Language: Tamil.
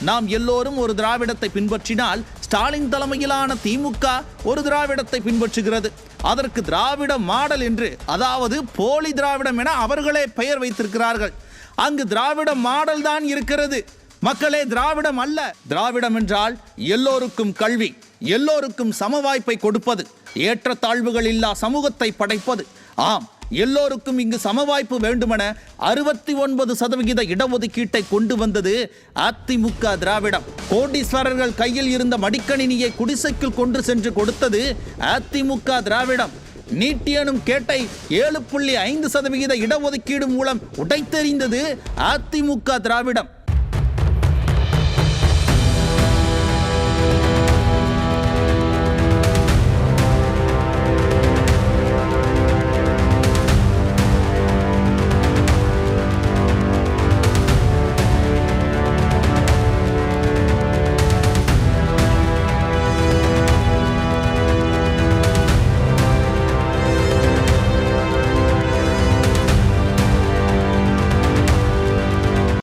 நாம் எல்லோரும் ஒரு திராவிடத்தை பின்பற்றினால் ஸ்டாலின் தலைமையிலான திமுக ஒரு திராவிடத்தை பின்பற்றுகிறது. அதற்கு திராவிட மாடல் என்று, அதாவது போலி திராவிடம் என அவர்களே பெயர் வைத்திருக்கிறார்கள். அங்கு திராவிட மாடல் தான் இருக்கிறது. மக்களே, திராவிடம் அல்ல. திராவிடம் என்றால் எல்லோருக்கும் கல்வி, எல்லோருக்கும் சம வாய்ப்பை கொடுப்பது, ஏற்றத்தாழ்வுகள் இல்லா சமூகத்தை படைப்பது. ஆம், எல்லோருக்கும் இங்கு சமவாய்ப்பு வேண்டுமென 69% இடஒதுக்கீட்டை கொண்டு வந்தது அதிமுக திராவிடம். கோடீஸ்வரர்கள் கையில் இருந்த மடிக்கணினியை குடிசைக்குள் கொண்டு சென்று கொடுத்தது அதிமுக திராவிடம். நீட் எனும் கேட்டை 7.5% இடஒதுக்கீடு மூலம் உடைத்தெறிந்தது அதிமுக திராவிடம்.